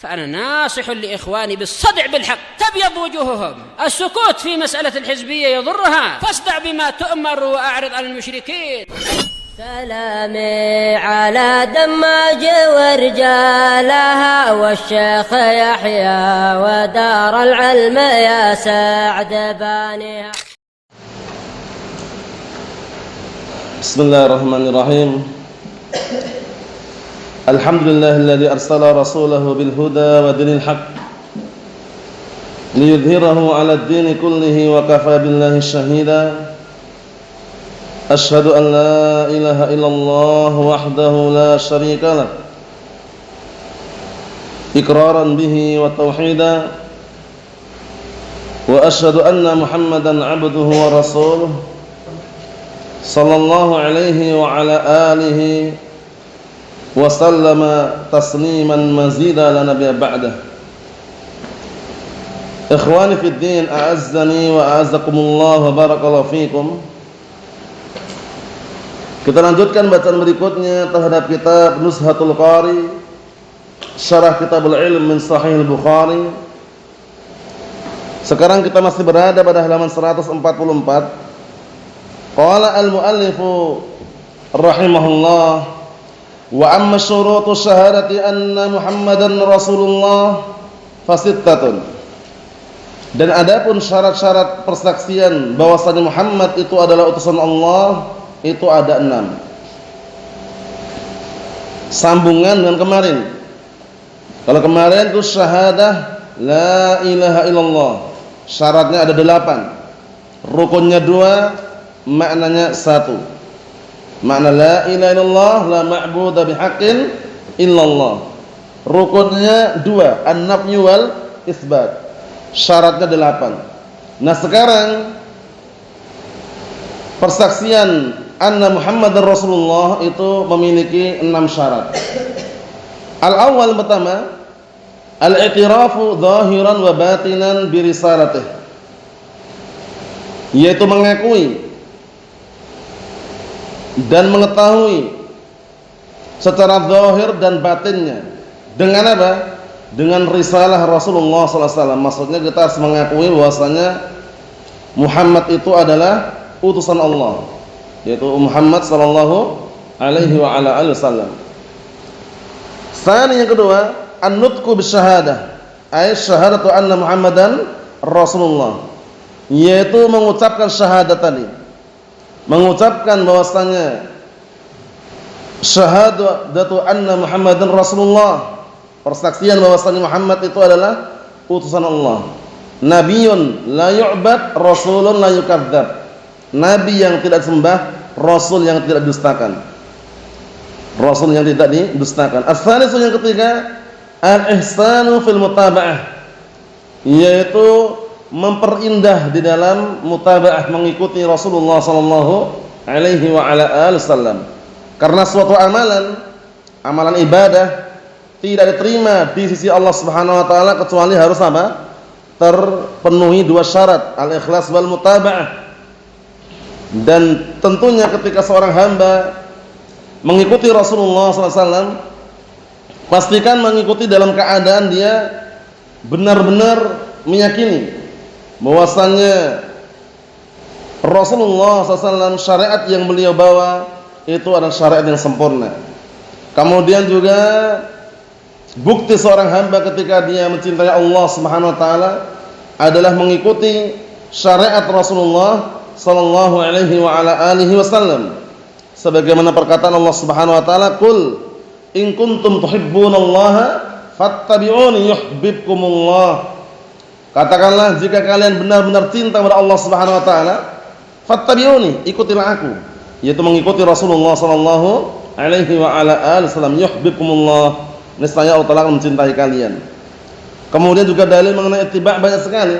فأنا ناصح لإخواني بالصدع بالحق تبيض وجوههم. السكوت في مسألة الحزبية يضرها، فاصدع بما تؤمر وأعرض عن المشركين. سلامي على دماج ورجالها والشيخ يحيى ودار العلم يا سعد بانيها. بسم الله الرحمن الرحيم. الحمد لله الذي أرسل رسوله بالهدى ودين الحق ليظهره على الدين كله وكفى بالله شهيدا. أشهد أن لا إله إلا الله وحده لا شريك له إقرارا به وتوحيدا، وأشهد أن محمدا عبده ورسوله صلى الله عليه وعلى آله وسلم تسليما مزيدا لا نبي بعده. إخواني في الدين، أعزني وأعزكم الله وبارك فيكم. Kita lanjutkan bacaan berikutnya terhadap kitab Nuzhatul Qari, syarah Kitabul Ilm min Sahih Al-Bukhari. Sekarang kita masih berada pada halaman 144. Qala al-muallifu rahimahullah, wa amma syurutu syahadati anna Muhammadan Rasulullah fasittatun. Dan adapun syarat-syarat persaksian bahwasanya Muhammad itu adalah utusan Allah itu ada 6. Sambungan dengan kemarin. Kalau kemarin itu syahadah la ilaha illallah, syaratnya ada 8, rukunnya 2, maknanya 1. Makna la ilaha illallah, la ma'budu bihaqqin illallah. Rukunnya 2, an-nafyu wal isbat. Syaratnya 8. Nah, sekarang persaksian anna Muhammadar Rasulullah itu memiliki 6 syarat. Al-awwal, pertama, al-i'tirafu zahiran wa batinan bi risalatih, yaitu mengakui dan mengetahui secara zahir dan batinnya dengan apa? Dengan risalah Rasulullah sallallahu alaihi wasallam. Maksudnya kita harus mengakui bahwasanya Muhammad itu adalah utusan Allah, yaitu Muhammad sallallahu alaihi wa ala alihi wasallam. Yang kedua, an-nutqu bisyahadah, ay syahadatu anna Muhammadan Rasulullah, yaitu mengucapkan syahadat tadi, mengucapkan bahwasanya syahadatu anna Muhammadan Rasulullah, persaksian bahwasanya Muhammad itu adalah utusan Allah. Nabiyyun la yu'bad, rasulun la yukadzdzab. Nabi yang tidak disembah, rasul yang tidak didustakan. Rasul yang tidak didustakan. As-salisu, yang ketiga, al-ihsanu fil mutaba'ah, yaitu memperindah di dalam mutaba'ah, mengikuti Rasulullah sallallahu alaihi wa ala alihi wasallam. Karena suatu amalan ibadah tidak diterima di sisi Allah Subhanahu wa taala kecuali harus apa? Terpenuhi 2 syarat, al-ikhlas wal mutaba'ah. Dan tentunya ketika seorang hamba mengikuti Rasulullah SAW, pastikan mengikuti dalam keadaan dia benar-benar meyakini bahwasanya Rasulullah SAW, syariat yang beliau bawa itu adalah syariat yang sempurna. Kemudian juga bukti seorang hamba ketika dia mencintai Allah Subhanahu wa taala adalah mengikuti syariat Rasulullah sallallahu alaihi wa ala alihi wasallam. Sebagaimana perkataan Allah Subhanahu wa taala, "Qul in kuntum tuhibbunallaha fattabi'uni yuhibbukumullah." Katakanlah, jika kalian benar-benar cinta kepada Allah Subhanahu wa taala, fattabi'uni, ikutilah aku, yaitu mengikuti Rasulullah sallallahu alaihi wa ala alihi wasallam, yuhibbukumullah, niscaya Allah Ta'ala mencintai kalian. Kemudian juga dalil mengenai ittiba' banyak sekali.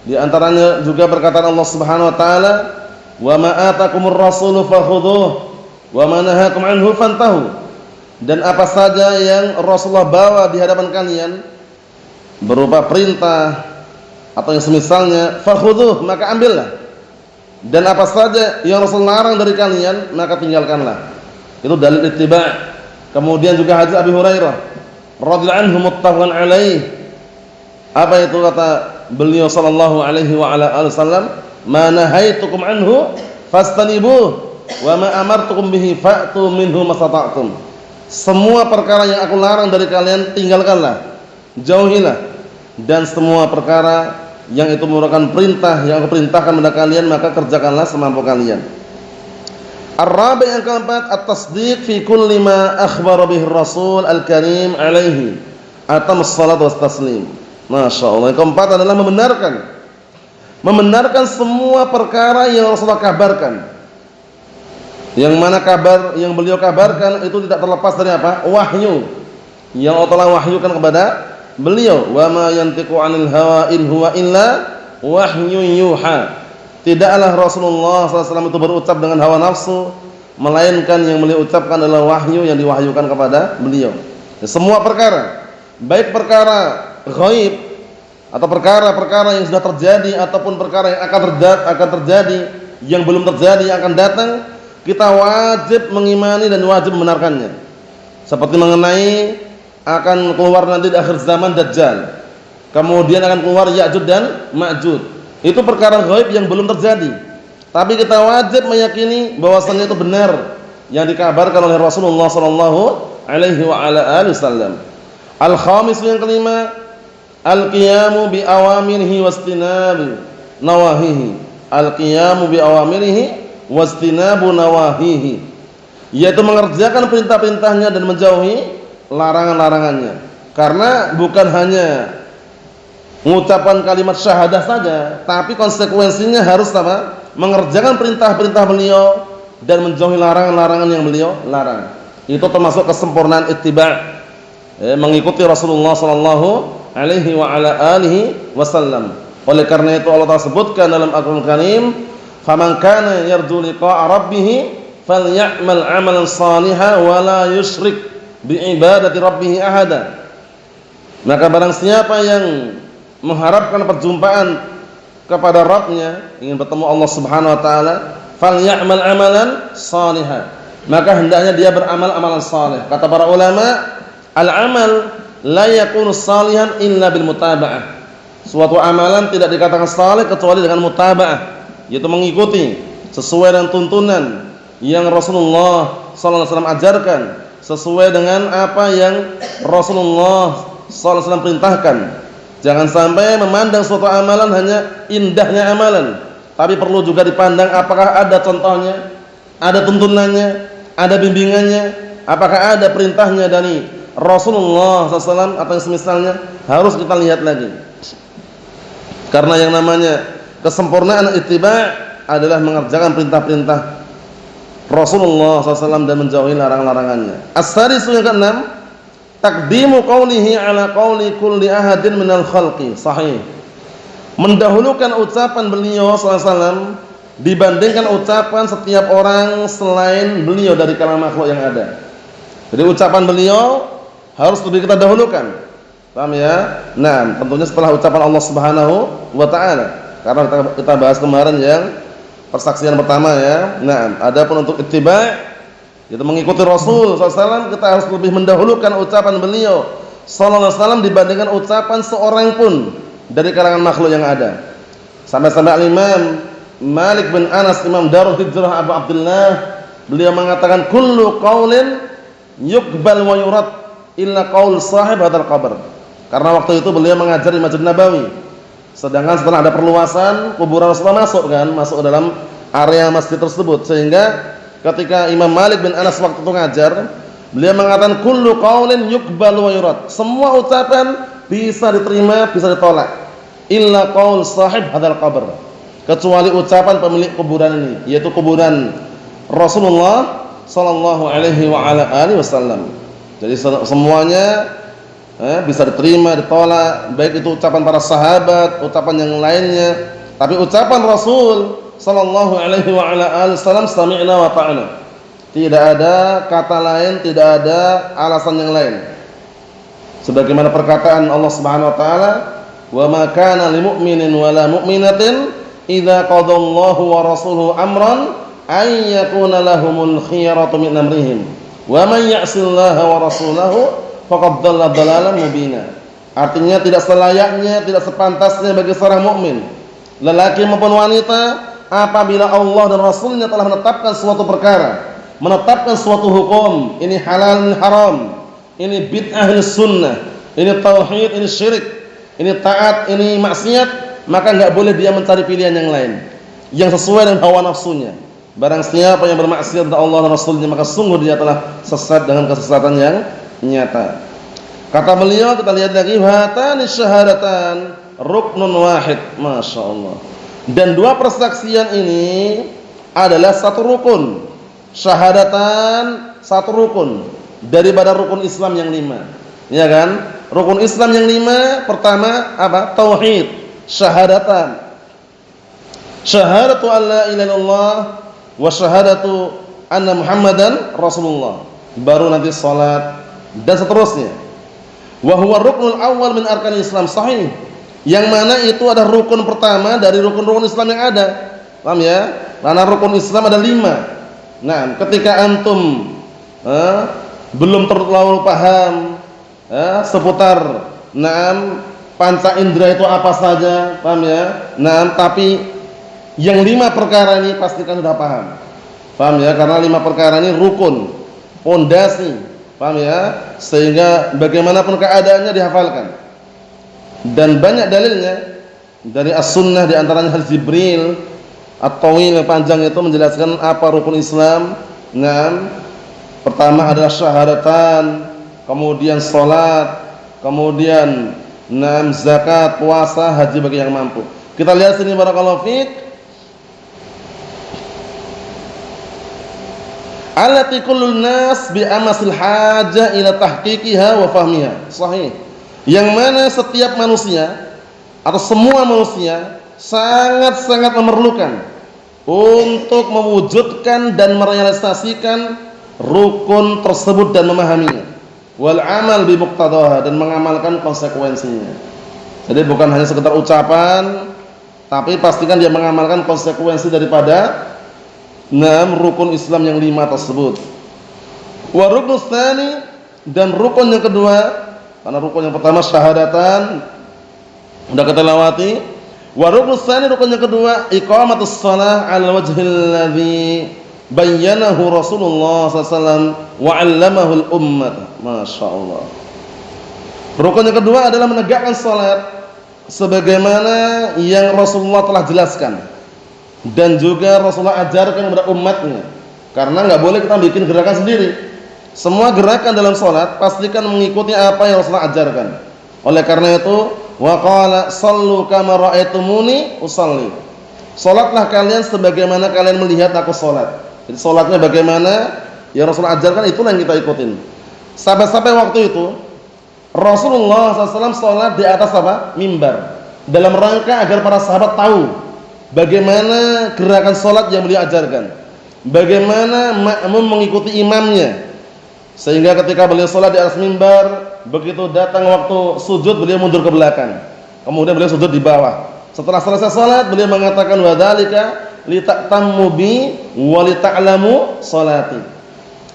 Di antaranya juga perkataan Allah Subhanahu wa taala, "Wa ma atakumur rasulu fakhudhuh wa ma nahakum anhu fantahu." Dan apa saja yang Rasulullah bawa di hadapan kalian berupa perintah atau yang semisalnya, fakhudhuh, maka ambillah. Dan apa saja yang Rasul larang dari kalian, maka tinggalkanlah. Itu dalil ittiba'. Kemudian juga hadis Abi Hurairah radhiyallahu anhu muttafaqun alaih. Apa itu kata beliau sallallahu alaihi wa ala alihi wasallam? Ma nahaitukum anhu fastanibuh wa ma amartukum bihi fa'tu minhu mastata'tum. Semua perkara yang aku larang dari kalian tinggalkanlah, jauhilah, dan semua perkara yang itu merupakan perintah yang aku perintahkan kepada kalian maka kerjakanlah semampu kalian. Ar-rabi' yang keempat, at-tasdiq fi kulli ma akhbara bihi Rasul al-Karim alaihi atamus salatu was taslim. Masyaallah. Yang keempat adalah membenarkan semua perkara yang Rasulullah kabarkan. Yang mana kabar yang beliau kabarkan itu tidak terlepas dari apa? Wahyu yang Allah telah wahyukan kepada beliau. Wa ma yantiqu 'anil hawa in huwa illa wahyun yuha. Tidaklah Rasulullah SAW itu berucap dengan hawa nafsu, melainkan yang beliau ucapkan adalah wahyu yang diwahyukan kepada beliau. Semua perkara, baik perkara ghaib atau perkara-perkara yang sudah terjadi ataupun perkara yang akan terjadi, yang belum terjadi, yang akan datang, kita wajib mengimani dan wajib membenarkannya. Seperti mengenai akan keluar nanti di akhir zaman Dajjal, kemudian akan keluar Ya'juj dan Ma'juj. Itu perkara ghaib yang belum terjadi, tapi kita wajib meyakini bahwasannya itu benar yang dikabarkan oleh Rasulullah sallallahu alaihi wa ala alihi wasallam. Al-khamis yang kelima, al-qiyamu bi awamirihi wastinabi nawahihi. Al-qiyamu bi awamirihi wastinabu nawahihi, yaitu mengerjakan perintah-perintahnya dan menjauhi larangan-larangannya. Karena bukan hanya mengucapkan kalimat syahadah saja, tapi konsekuensinya harus apa? Mengerjakan perintah-perintah beliau dan menjauhi larangan-larangan yang beliau larang. Itu termasuk kesempurnaan ittiba', mengikuti Rasulullah sallallahu alaihi wa ala alihi wasallam. Oleh karena itu Allah Ta'ala sebutkan dalam Al-Qur'an Karim, faman kana yarju liqa'a rabbih falyamal 'amalan shalihan wa la yusyrik bi ibadati rabbih ahada. Maka barang siapa yang mengharapkan perjumpaan kepada Rabbnya, ingin bertemu Allah Subhanahu wa taala, falyamal 'amalan shalihan, maka hendaknya dia beramal amalan saleh. Kata para ulama, al-amal la yakunu shalihan illa bil mutaba'ah. Suatu amalan tidak dikatakan saleh kecuali dengan mutaba'ah, yaitu mengikuti sesuai dengan tuntunan yang Rasulullah sallallahu alaihi wasallam ajarkan, sesuai dengan apa yang Rasulullah sallallahu alaihi wasallam perintahkan. Jangan sampai memandang suatu amalan hanya indahnya amalan, tapi perlu juga dipandang apakah ada contohnya, ada tuntunannya, ada bimbingannya, apakah ada perintahnya dari Rasulullah SAW atau yang semisalnya. Harus kita lihat lagi. Karena yang namanya kesempurnaan ittiba' adalah mengerjakan perintah-perintah Rasulullah SAW dan menjauhi larangan-larangannya. As-sadisu yang keenam, taqdimu qawlihi ala qawli kulli ahadin minal khalqi. Sahih. Mendahulukan ucapan beliau SAW dibandingkan ucapan setiap orang selain beliau dari kalangan makhluk yang ada. Jadi ucapan beliau harus lebih kita dahulukan. Paham ya? Nah, tentunya setelah ucapan Allah Subhanahu wa taala. Karena kita bahas kemarin yang persaksian pertama ya. Nah, adapun untuk ittiba', itu mengikuti Rasul SAW, kita harus lebih mendahulukan ucapan beliau sallallahu alaihi wasallam dibandingkan ucapan seorang pun dari kalangan makhluk yang ada. Sampai-sampai Al-Imam Malik bin Anas, Imam Darul Hijrah Abu Abdullah, beliau mengatakan kullu qaulin yuqbal wa yurad illa qaul sahib hadzal qabr. Karena waktu itu beliau mengajar di Masjid Nabawi. Sedangkan setelah ada perluasan, kuburan Rasulullah masuk dalam area masjid tersebut, sehingga ketika Imam Malik bin Anas waktu itu ngajar, beliau mengatakan kullu qaulin yuqbal wa yurad. Semua ucapan bisa diterima, bisa ditolak. Illa qaul sahib hadzal qabr. Kecuali ucapan pemilik kuburan ini, yaitu kuburan Rasulullah sallallahu alaihi wa ala alihi wasallam. Jadi semuanya bisa diterima, ditolak, baik itu ucapan para sahabat, ucapan yang lainnya. Tapi ucapan Rasul sallallahu alaihi wa ala alihi wasallam sami'na wa ta'na. Tidak ada kata lain, tidak ada alasan yang lain. Sebagaimana perkataan Allah Subhanahu wa taala, "Wa ma kana lil mu'minin wa la mu'minatin idza qadallahu wa rasuluhu amran ay yakuna lahumul khiyaratu min amrihim. Wa man ya'sillaha wa rasulahu faqad dhalla dhalalan mubina. Artinya tidak selayaknya, tidak sepantasnya bagi seorang mukmin, lelaki maupun wanita, apabila Allah dan Rasulnya telah menetapkan suatu perkara, menetapkan suatu hukum, ini halal, ini haram, ini bid'ah, ini sunnah, ini tauhid, ini syirik, ini taat, ini maksiat, maka enggak boleh dia mencari pilihan yang lain yang sesuai dengan hawa nafsunya. Barang siapa yang bermaksiat kepada Allah dan Rasulnya, maka sungguh dia telah sesat dengan kesesatan yang nyata. Kata beliau, kita lihat lagi, hatani syahadatan ruknun wahid. Masya Allah. Dan dua persaksian ini adalah satu rukun. Syahadatan satu rukun daripada rukun Islam yang 5. Ya kan? Rukun Islam yang 5 pertama apa? Tauhid, syahadatan. Syahadatu an la ilaha illallah wa syahadatu anna Muhammadan Rasulullah. Baru nanti salat dan seterusnya. Wa huwa ruknul awal min arkanil Islam sahih. Yang mana itu adalah rukun pertama dari rukun-rukun Islam yang ada. Paham ya? Karena rukun Islam ada 5. Nah, ketika antum belum terlalu paham seputar panca indera itu apa saja, paham ya? Tapi yang 5 perkara ini pastikan sudah paham. Paham ya? Karena 5 perkara ini rukun, pondasi. Paham ya? Sehingga bagaimanapun keadaannya dihafalkan. Dan banyak dalilnya dari as-sunnah, di antaranya hadis Jibril at-tawil yang panjang itu menjelaskan apa rukun Islam. Pertama adalah syahadatan, kemudian salat, kemudian zakat, puasa, haji bagi yang mampu. Kita lihat sini barakallahu fiik. Allati kullun nas bi amasil hajah ila tahqiqiha wa fahmiha. Sahih. Yang mana setiap manusia atau semua manusia sangat-sangat memerlukan untuk mewujudkan dan merealisasikan rukun tersebut dan memahaminya. Wal amal bi muqtadaha, dan mengamalkan konsekuensinya. Jadi bukan hanya sekedar ucapan, tapi pastikan dia mengamalkan konsekuensi daripada rukun Islam yang 5 tersebut. Wa ruknus tsani, dan rukun yang kedua, karena rukun yang pertama syahadatan sudah kita lewati. Wa ruknus tsani, rukun yang kedua, iqamatus shalah 'ala wajhil ladzi bayyanahu Rasulullah sallallahu alaihi wasallam wa 'allamahu al-ummah. Masyaallah. Rukun yang kedua adalah menegakkan salat sebagaimana yang Rasulullah telah jelaskan dan juga Rasulullah ajarkan kepada umatnya. Karena enggak boleh kita bikin gerakan sendiri. Semua gerakan dalam salat pastikan mengikuti apa yang Rasulullah ajarkan. Oleh karena itu, wa qala sallu kama ra'aitumuni usalli. Salatlah kalian sebagaimana kalian melihat aku salat. Jadi salatnya bagaimana yang Rasulullah ajarkan, itulah yang kita ikutin. Sampai waktu itu Rasulullah SAW salat di atas apa? Mimbar. Dalam rangka agar para sahabat tahu bagaimana gerakan salat yang beliau ajarkan, bagaimana makmum mengikuti imamnya, sehingga ketika beliau salat di atas mimbar, begitu datang waktu sujud beliau mundur ke belakang, kemudian beliau sujud di bawah. Setelah selesai salat beliau mengatakan wa dzalika lita'tammu bi wa lita'lamu salati.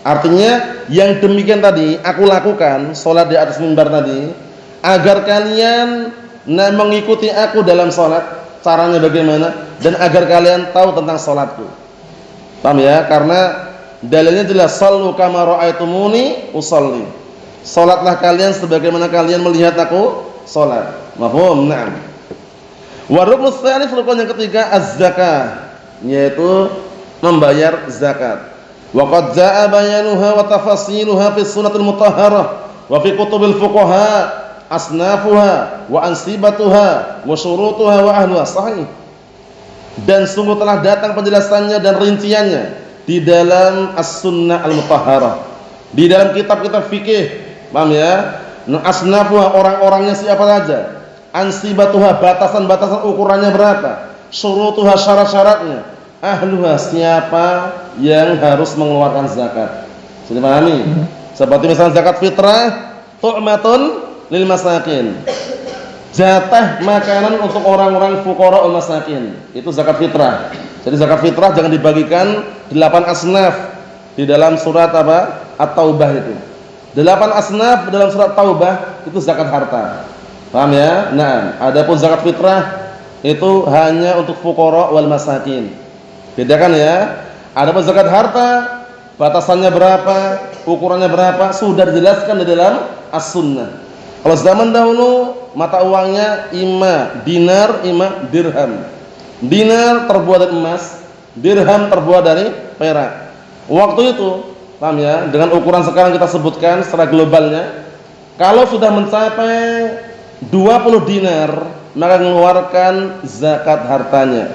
Artinya yang demikian tadi aku lakukan, salat di atas mimbar tadi, agar kalian mengikuti aku dalam salat. Caranya bagaimana, dan agar kalian tahu tentang salatku. Paham ya? Karena dalilnya jelas, sallu kama ra'aitumuni usalli. Salatlah kalian sebagaimana kalian melihat aku salat. Mafhum? Na'am. Wa ruknus tsalits, rukun yang ketiga, az-zakah, yaitu membayar zakat. Wa qad jaa'a bayanuha wa tafasiluha fi sunnatil mutahharah wa fi kutubil fuqaha asnafuha wa ansibatuha wa syurutuha wa ahluha. Sahih. Dan sungguh telah datang penjelasannya dan rinciannya di dalam as-sunnah al-mutahharah, di dalam kitab-kitab fikih. Paham ya? Asnafuha, orang-orangnya siapa saja, ansibatuha, batasan-batasan ukurannya berapa, syurutuha, syarat-syaratnya, ahluha, siapa yang harus mengeluarkan zakat. Sudah pahami? Seperti misalnya zakat fitrah, tu'matun lil masakin, jatah makanan untuk orang-orang fuqara wal masakin, itu zakat fitrah. Jadi zakat fitrah jangan dibagikan 8 asnaf di dalam surat apa? At-Taubah itu. 8 asnaf dalam surat Taubah itu zakat harta. Paham ya? Nah, adapun zakat fitrah itu hanya untuk fuqara wal masakin. Bedakan ya. Adapun zakat harta batasannya berapa, ukurannya berapa sudah dijelaskan di dalam As-Sunnah. Kalau zaman dahulu mata uangnya ima dinar, ima dirham. Dinar terbuat dari emas, dirham terbuat dari perak. Waktu itu, paham ya, dengan ukuran sekarang kita sebutkan secara globalnya, kalau sudah mencapai 20 dinar, maka mengeluarkan zakat hartanya.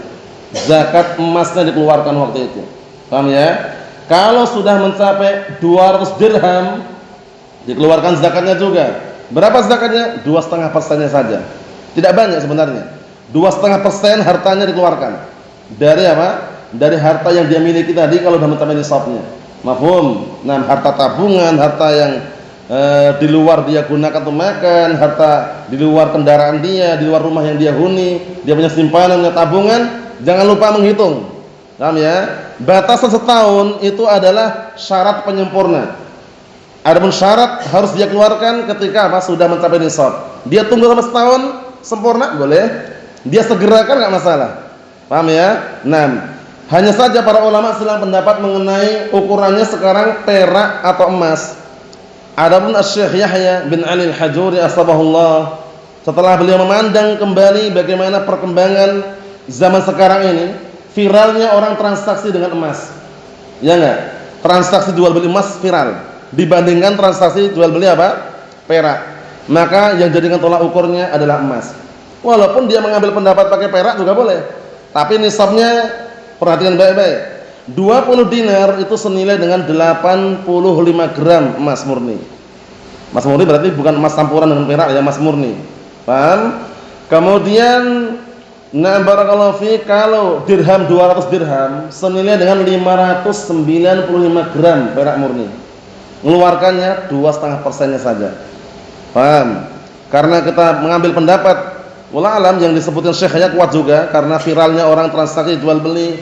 Zakat emasnya dikeluarkan waktu itu. Paham ya? Kalau sudah mencapai 200 dirham, dikeluarkan zakatnya juga. Berapa zakatnya? 2,5%-nya saja. Tidak banyak sebenarnya. 2,5% hartanya dikeluarkan. Dari apa? Dari harta yang dia miliki tadi kalau sudah mencapai nisabnya. Mafhum? Nah, harta tabungan, harta yang di luar dia gunakan untuk makan, harta di luar kendaraan dia, di luar rumah yang dia huni, dia punya simpanan, punya tabungan, jangan lupa menghitung. Paham ya? Batasan setahun itu adalah syarat penyempurna. Adapun syarat harus dia keluarkan ketika apa? Sudah mencapai nisab. Dia tunggu sampai setahun sempurna boleh. Dia segerakan enggak masalah. Paham ya? Nah, hanya saja para ulama silang pendapat mengenai ukurannya sekarang perak atau emas. Adapun Asy-Syaikh Yahya bin Ali Al-Hajuri asbahullah, setelah beliau memandang kembali bagaimana perkembangan zaman sekarang ini, viralnya orang transaksi dengan emas. Ya enggak? Transaksi jual beli emas viral dibandingkan transaksi jual beli apa? Perak. Maka yang jadikan tolak ukurnya adalah emas. Walaupun dia mengambil pendapat pakai perak juga boleh. Tapi nisabnya perhatikan baik-baik. 20 dinar itu senilai dengan 85 gram emas murni. Emas murni berarti bukan emas campuran dengan perak ya, emas murni. Paham? Kemudian nah barakallahu fi, kalau dirham 200 dirham senilai dengan 595 gram perak murni. Mengeluarkannya 2,5%-nya saja. Paham? Karena kita mengambil pendapat wallahu alam yang disebutkan Syekhnya kuat juga karena viralnya orang transaksi jual beli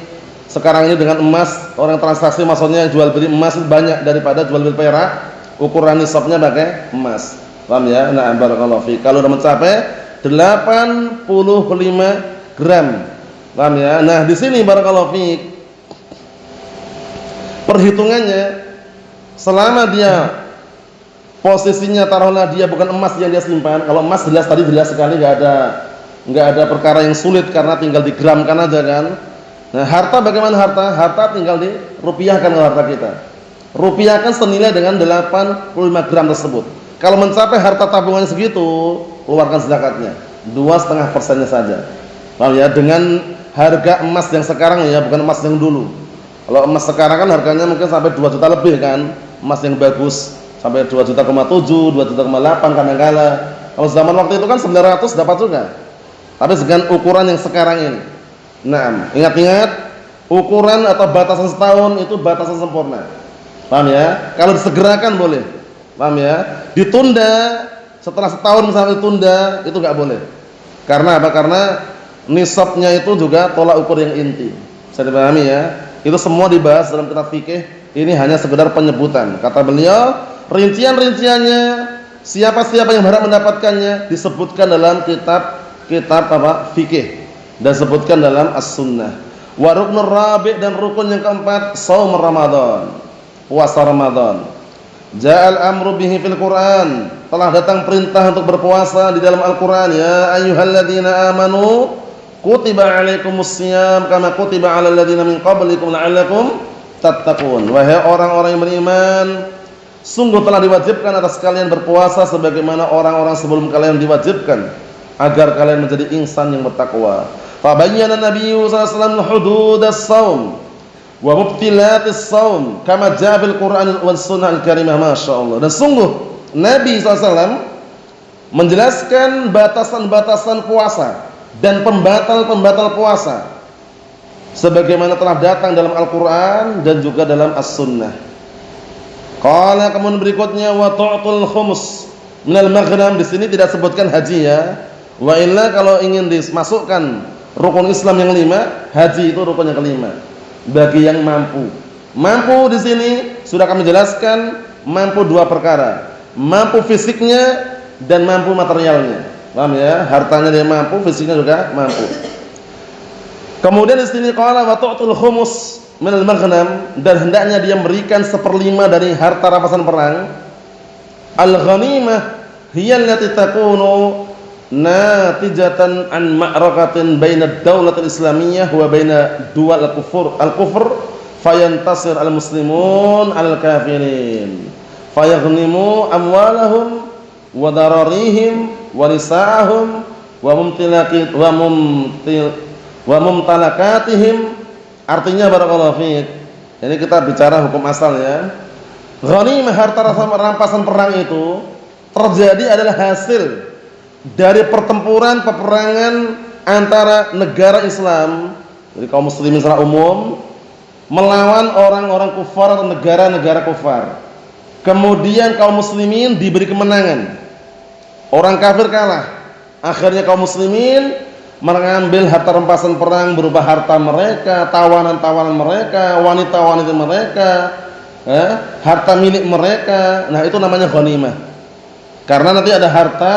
sekarang ini dengan emas, orang transaksi maksudnya jual beli emas banyak daripada jual beli perak, ukuran nisabnya pakai emas. Paham ya? Nah, barakallahu fi. Kalau sudah mencapai 85 gram. Paham ya? Nah, di sini barakallahu fi perhitungannya selama dia posisinya taruhlah dia bukan emas yang dia simpan. Kalau emas jelas tadi jelas sekali enggak ada perkara yang sulit karena tinggal digramkan aja kan. Nah, harta bagaimana harta? Harta tinggal dirupiahkan kalau harta kita. Rupiahkan senilai dengan 85 gram tersebut. Kalau mencapai harta tabungannya segitu, keluarkan zakatnya. 2,5%-nya saja. Paham ya? Dengan harga emas yang sekarang ya, bukan emas yang dulu. Kalau emas sekarang kan harganya mungkin sampai 2 juta lebih kan. Emas yang bagus sampai 2,7 juta, 2,8 juta kadang-kala. Kalau zaman waktu itu kan 900 dapat juga. Tapi dengan ukuran yang sekarang ini. Nah, ingat-ingat ukuran atau batasan setahun itu batasan sempurna. Paham ya? Kalau disegerakan boleh. Paham ya? Ditunda setelah setahun misalnya ditunda itu enggak boleh. Karena apa? Karena nisabnya itu juga tolak ukur yang inti. Bisa dipahami ya? Itu semua dibahas dalam kitab fikih. Ini hanya sekedar penyebutan. Kata beliau, rincian-rinciannya, siapa-siapa yang berhak mendapatkannya disebutkan dalam kitab apa? Fikih dan sebutkan dalam As-Sunnah. Wa ruknur rabi' dan rukun yang keempat, shaum Ramadan. Puasa Ramadan. Ja'al amru bihi fil Qur'an. Telah datang perintah untuk berpuasa di dalam Al-Qur'an. Ya ayyuhalladzina amanu kutiba 'alaikumusiyam kama kutiba 'alal ladzina min qablikum la'allakum tattaqun. Wahai orang-orang yang beriman, sungguh telah diwajibkan atas kalian berpuasa sebagaimana orang-orang sebelum kalian diwajibkan agar kalian menjadi insan yang bertakwa. Fa bayyana Nabiyyu sallallahu alaihi wasallam hududas shaum wa mubtilatis shaum kama jaa bil Qur'an wal sunnah al-karimah masyaallah. Dan sungguh Nabi sallallahu alaihi wasallam menjelaskan batasan-batasan puasa dan pembatal-pembatal puasa sebagaimana telah datang dalam Al-Qur'an dan juga dalam As-Sunnah. Qala kemudian berikutnya wa tu'tul khumus minal maghnam. Di sini tidak sebutkan haji ya. Wa illa kalau ingin dimasukkan rukun Islam yang 5, haji itu rukun yang kelima. Bagi yang mampu. Mampu di sini sudah kami jelaskan, mampu 2 perkara. mampu fisiknya dan mampu materialnya. Paham ya? Hartanya dia mampu, fisiknya juga mampu. Kemudian di sini qala wa tu'tul khumus min al-maghnam, dan hendaknya dia memberikan 1/5 dari harta rampasan perang. Al-ghanimah hiya allati takunu natijatan an ma'rakatin baina ad-daulah al-islamiyyah wa baina duwal al-kufr fayantasir al-muslimun al-kafirin fayaghnimu amwalahum wa dararihim wa nisa'ahum wa mumtalakatihim. Artinya barakallahu fiik. Ini kita bicara hukum asal ya. Ghanimah, harta rampasan perang itu terjadi adalah hasil dari pertempuran peperangan antara negara Islam, jadi kaum muslimin secara umum, melawan orang-orang kufar atau negara-negara kufar. Kemudian kaum muslimin diberi kemenangan. Orang kafir kalah. Akhirnya kaum muslimin mengambil harta rampasan perang berupa harta mereka, tawanan-tawanan mereka, wanita-wanita mereka, harta milik mereka. Nah, itu namanya ghanimah. Karena nanti ada harta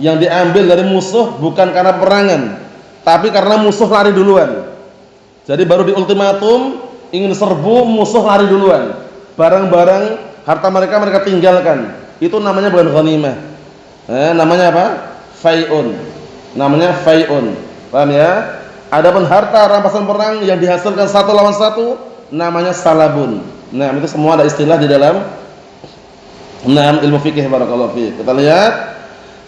yang diambil dari musuh bukan karena perangan, tapi karena musuh lari duluan. Jadi baru di ultimatum ingin serbu, musuh lari duluan. Barang-barang harta mereka tinggalkan. Itu namanya bukan ghanimah. Namanya apa? Fai'un. Namanya fai'un. Paham ya? Adapun harta rampasan perang yang dihasilkan satu lawan satu namanya salabun. Nah, itu semua ada istilah di dalam ilmu fikih barakallahu fiik. Kita lihat,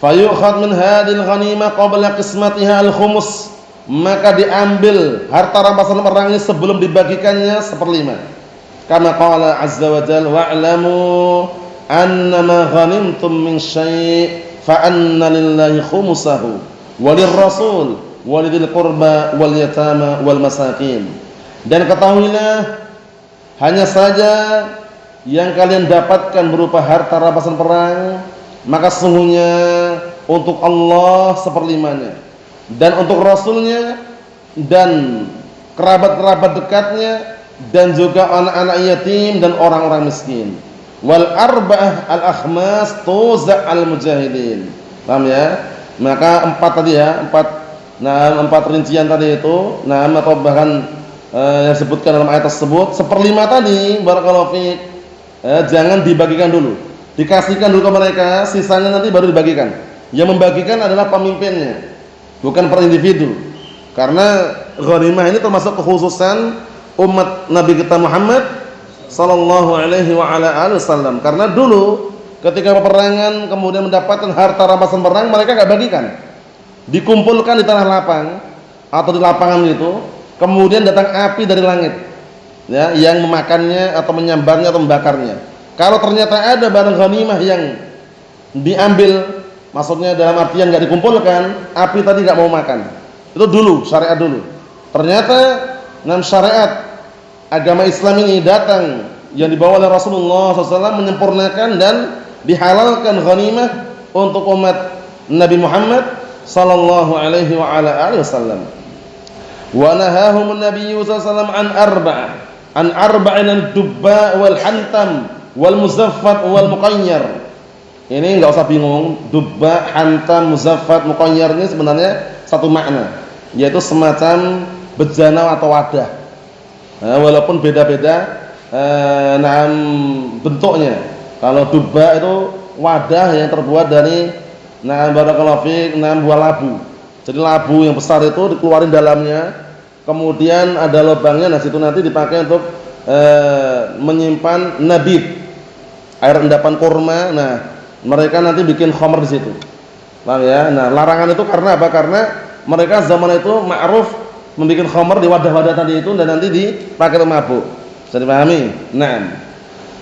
fayukhad min hadhil ghanimah qabla qismatiha al-khumus. Maka diambil harta rampasan perang ini sebelum dibagikannya 1/5. Kama qala azza wa jalla wa'lamu annama ghanimtum min syai' fa anna lillahi khumsahu walir rasul walidil qurba wal yatama wal masakin. Dan ketahuilah, hanya saja yang kalian dapatkan berupa harta rampasan perang, maka sesungguhnya untuk Allah 1/5-nya, dan untuk Rasulnya, dan kerabat-kerabat dekatnya, dan juga anak-anak yatim dan orang-orang miskin. Wal arba'ah al-akhmas tuza' al-mujahidin. Paham ya? Maka 4 tadi ya, 4 rincian tadi itu, atau bahkan yang disebutkan dalam ayat tersebut, 1/5 tadi barakallahu fiik, jangan dibagikan dulu, dikasihkan dulu ke mereka, sisanya nanti baru dibagikan. Yang membagikan adalah pemimpinnya, bukan per individu. Karena ghanimah ini termasuk kekhususan umat Nabi kita Muhammad sallallahu alaihi wa ala alihi wasallam. Karena dulu ketika peperangan kemudian mendapatkan harta rampasan perang, mereka enggak bagikan. Dikumpulkan di tanah lapang atau di lapangan itu, kemudian datang api dari langit, ya, yang memakannya atau menyambarnya atau membakarnya. Kalau ternyata ada barang ghanimah yang diambil, maksudnya dalam artian enggak dikumpulkan, api tadi enggak mau makan. Itu dulu, syariat dulu. Ternyata syariat agama Islam ini datang yang dibawa oleh Rasulullah SAW, menyempurnakan dan dihalalkan ghanimah untuk umat Nabi Muhammad sallallahu alaihi wa ala alihi wasallam. Wa nahahum an-nabiy sallallahu an arba'in ad-dubba wal hantam wal muzaffat wal muqayyar. Ini enggak usah bingung, dubba, hantam, muzaffat, muqayyar ini sebenarnya satu makna, yaitu semacam bejana atau wadah. Walaupun beda-beda bentuknya. Kalau dubba itu wadah yang terbuat dari barakallahu fiik, buah labu. Jadi labu yang besar itu dikeluarin dalamnya, kemudian ada lubangnya. Nah, situ nanti dipakai untuk menyimpan nabid, air endapan kurma. Nah, mereka nanti bikin khamr di situ. Paham ya? Nah, larangan itu karena apa? Karena mereka zaman itu ma'ruf membuat khamr di wadah-wadah tadi itu dan nanti dipakai untuk mabuk. Bisa dipahami? Nah,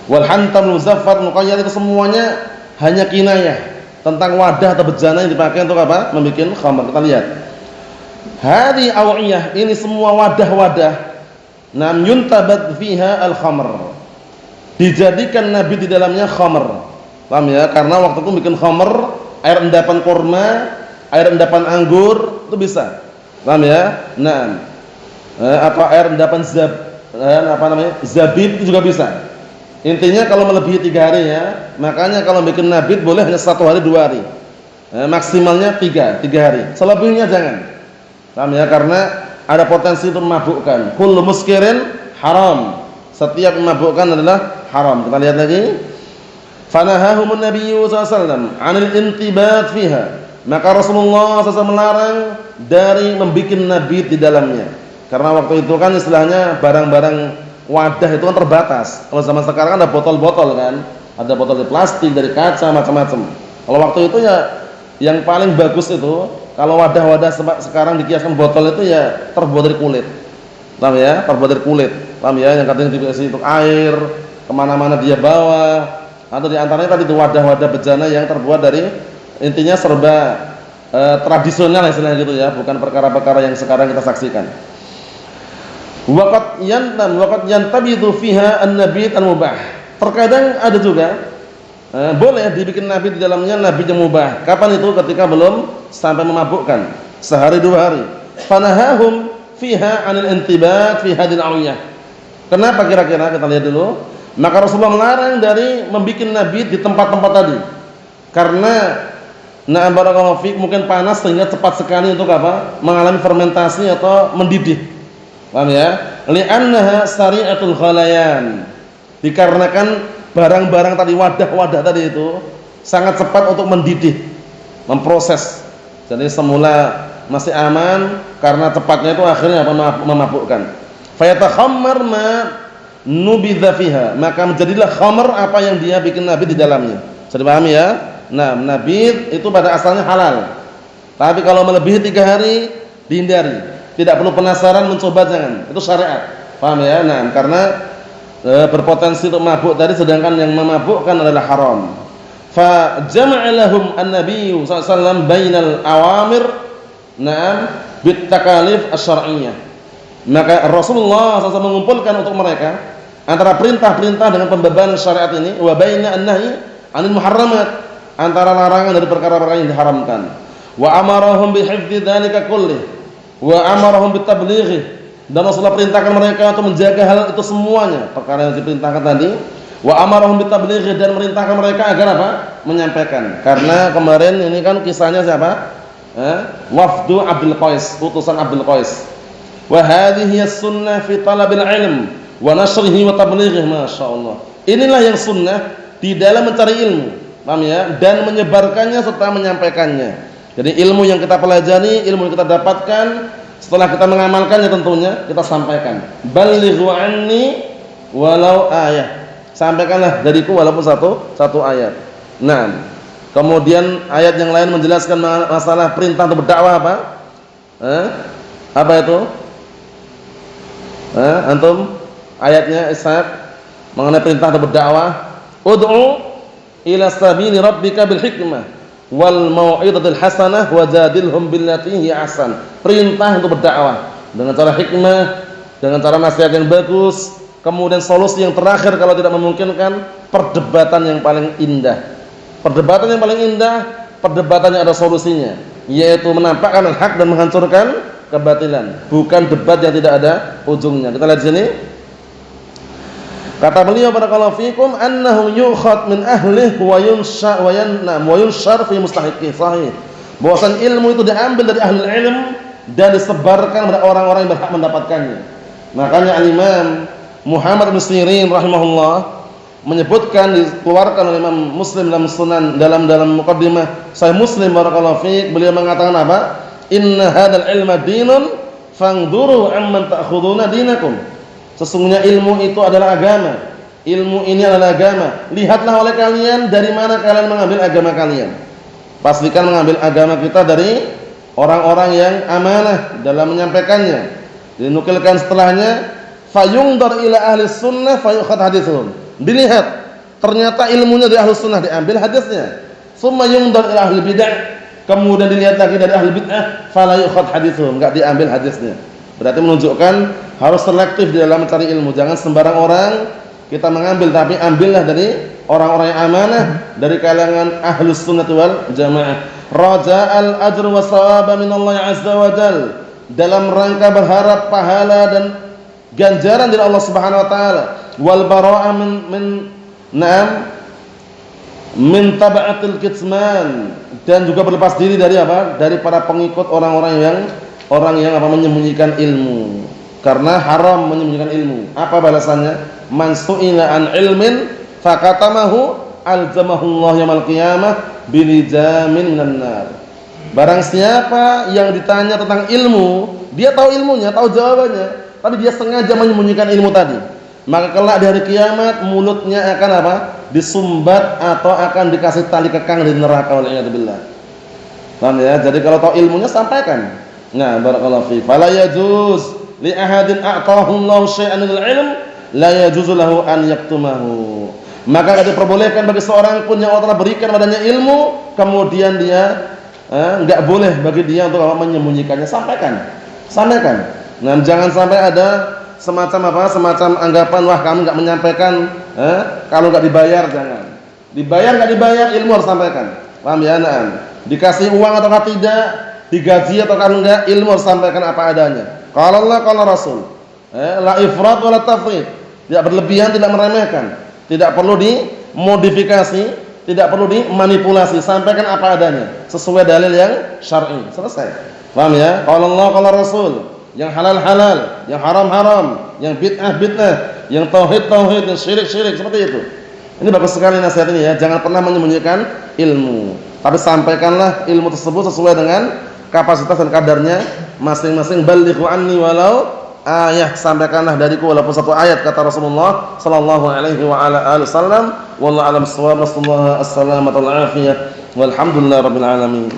wal hantam muzaffat muqayyad itu semuanya hanya kinayah tentang wadah atau bejana yang dipakai untuk apa? Membuat khamr. Kita lihat. Hadi awiyah, ini semua wadah-wadah. Nam yuntabad fiha al-khamr. Dijadikan Nabi di dalamnya khamr. Paham ya? Karena waktu itu bikin khamr, air endapan kurma, air endapan anggur itu bisa. Paham ya? Nah, apa air endapan zabib itu juga bisa. Intinya kalau melebihi 3 hari ya, makanya kalau bikin nabit boleh hanya 1 hari 2 hari. Maksimalnya 3 hari. Selebihnya jangan. Paham ya? Karena ada potensi untuk memabukkan. Kullu muskirin haram. Setiap memabukkan adalah haram. Kita lihat lagi. Fanahahumun nabiyyu sallallahu alaihi wasallam 'anil intibat fiha. Maka Rasulullah SAW melarang dari membuat nabit di dalamnya. Karena waktu itu kan istilahnya barang-barang wadah itu kan terbatas. Kalau zaman sekarang kan ada botol-botol kan, ada botol dari plastik, dari kaca, macam-macam. Kalau waktu itu ya yang paling bagus itu kalau wadah-wadah sekarang dikiaskan botol itu ya terbuat dari kulit. Paham ya? Terbuat dari kulit. Paham ya? Yang katanya dikasih untuk air, kemana-mana dia bawa. Atau diantaranya tadi itu wadah-wadah bejana yang terbuat dari, intinya serba tradisional istilahnya gitu ya, bukan perkara-perkara yang sekarang kita saksikan. Waqad yantabidu fiha an-nabit al-mubah. Terkadang ada juga boleh dibikin nabit di dalamnya nabit yang mubah. Kapan itu? Ketika belum sampai memabukkan, sehari 2 hari. Fanahahum fiha 'anil intibat fi hadil awiyah. Kenapa kira-kira? Kita lihat dulu. Maka Rasulullah melarang dari membikin nabit di tempat-tempat tadi. Karena na'am barakallahu fiik mungkin panas sehingga cepat sekali untuk apa? Mengalami fermentasi atau mendidih. Paham ya? Li'annaha sari'atul khalayan. Dikarenakan barang-barang tadi, wadah-wadah tadi itu sangat cepat untuk mendidih, memproses. Jadi semula masih aman, karena cepatnya itu akhirnya apa? Memabukkan. Fayatakhammar ma nubidza fiha, maka menjadilah khamar apa yang dia bikin nabit di dalamnya. Sudah paham ya? Nah, nabit itu pada asalnya halal. Tapi kalau melebihi 3 hari dihindari. Tidak perlu penasaran, mencoba jangan. Itu syariat. Paham ya? Nah, karena berpotensi untuk mabuk tadi, sedangkan yang memabukkan adalah haram. Fa jama'a lahum an-nabiy sallallahu alaihi wasallam bainal awamir na'am bit takalif asy-syar'iyyah. Maka Rasulullah SAW mengumpulkan untuk mereka antara perintah-perintah dengan pembebanan syariat ini, wa baina an-nahy 'anil muharramat, antara larangan dari perkara-perkara yang diharamkan. Wa amarahum bi hifdzi dzalika kullih wa amarahum bit tablighi, dan Rasulullah perintahkan mereka untuk menjaga hal itu semuanya, perkara yang diperintahkan tadi. Wa amarahum bit tablighi, dan merintahkan mereka agar apa? Menyampaikan. Karena kemarin ini kan kisahnya siapa? Wafdu Abdul Qais, utusan Abdul Qais. Wa hadhihi as-sunnah fi talabil ilm wa nashrihi wa tablighihi, masyaallah. Inilah yang sunnah di dalam mencari ilmu, paham ya, dan menyebarkannya serta menyampaikannya. Jadi ilmu yang kita pelajari, ilmu yang kita dapatkan, setelah kita mengamalkannya tentunya kita sampaikan. Balighu anni walau ayah. Sampaikanlah dariku walaupun satu ayat. Nah, kemudian ayat yang lain menjelaskan masalah perintah untuk berdakwah apa? Apa itu? Antum ayatnya Ishaq mengenai perintah untuk berdakwah, ud'u ila sabili rabbika bil hikmah wal mau'izatil hasanah wajadilhum billati hiya ahsan. Perintah untuk berdakwah dengan cara hikmah, dengan cara nasihat yang bagus. Kemudian solusi yang terakhir kalau tidak memungkinkan, perdebatan yang paling indah. Perdebatan yang paling indah, perdebatan yang ada solusinya, yaitu menampakkan al-haq dan menghancurkan kebatilan, bukan debat yang tidak ada ujungnya. Kita lihat sini. Kata beliau barakallahu fikum, annahu yukhad min ahlihi wa yunsha wa yanam wa yunshar fi mustahiqi, sahih. Bahwasan ilmu itu diambil dari ahli ilm dan disebarkan kepada orang-orang yang berhak mendapatkannya. Makanya al-Imam Muhammad bin Sirin rahimahullah menyebutkan, dikeluarkan oleh Imam Muslim dalam Sunan, dalam muqaddimah Sahih Muslim barakallahu fiik, beliau mengatakan apa? Inna hadzal ilma dinun fangduru amman ta'khuduna dinakum. Sesungguhnya ilmu itu adalah agama. Ilmu ini adalah agama. Lihatlah oleh kalian dari mana kalian mengambil agama kalian. Pastikan mengambil agama kita dari orang-orang yang amanah dalam menyampaikannya. Dinukilkan setelahnya, fayungdar ila ahli sunnah fayukhad hadithuhum. Dilihat, ternyata ilmunya dari ahli sunnah, diambil hadisnya. Summa yungdar ila ahli bid'ah, kemudian dilihat lagi dari ahli bid'ah, fala yukhad hadithuhum, enggak diambil hadisnya. Berarti menunjukkan harus selektif di dalam mencari ilmu. Jangan sembarang orang kita mengambil, tapi ambillah dari orang-orang yang amanah, dari kalangan ahlus sunnah wal jamaah. Raja'al ajr wa thawaba min Allah azza wa jal, dalam rangka berharap pahala dan ganjaran dari Allah Subhanahu wa taala, wal bara'ah min Naam, min taba'atil kitman, dan juga berlepas diri dari apa? Dari para pengikut orang yang apa, menyembunyikan ilmu. Karena haram menyembunyikan ilmu. Apa balasannya? Man su'ila an ilmin fakatamahu aljamahullah yaumil qiyamah bilijamin minan nar. Barang siapa yang ditanya tentang ilmu, dia tahu ilmunya, tahu jawabannya, tapi dia sengaja menyembunyikan ilmu tadi, maka kelak di hari kiamat mulutnya akan apa? Disumbat atau akan dikasih tali kekang di neraka, wal'iyadzubillah. Paham ya? Jadi kalau tahu ilmunya sampaikan. Nah, barakallahu fi. Fala yajuz li ahadin a'tahu Allahu syai'an minal ilm la yajuzu lahu an yaktumahu. Maka tidak diperbolehkan bagi seorang pun yang Allah telah berikan padanya ilmu, kemudian dia enggak boleh bagi dia untuk apa? Menyembunyikannya. Sampaikan. Nah, jangan sampai ada semacam apa? Semacam anggapan, wah kamu enggak menyampaikan, kalau enggak dibayar. Jangan. Enggak dibayar, ilmu harus sampaikan. Paham ya? Nah, dikasih uang atau tidak, digaji atau enggak, ilmu harus sampaikan apa adanya. Qala Allah, qala Rasul. La ifrat wa la tafrit. Tidak berlebihan, tidak meremehkan. Tidak perlu dimodifikasi, tidak perlu dimanipulasi, sampaikan apa adanya sesuai dalil yang syar'i. Selesai. Paham ya? Qala Allah, qala Rasul. Yang halal-halal, yang haram-haram, yang bid'ah-bid'ah, yang tauhid-tauhid, yang syirik-syirik, seperti itu. Ini bagus sekali nasihat ini ya. Jangan pernah menyembunyikan ilmu, tapi sampaikanlah ilmu tersebut sesuai dengan kapasitas dan kadarnya masing-masing. Balighu anni walau ayat, sampaikanlah dariku walaupun satu ayat, kata Rasulullah sallallahu alaihi wa ala alihi wasallam. Wallahu a'lam bissawab. Wassallallahu alaihi wasallam. Walhamdulillahirabbil alamin.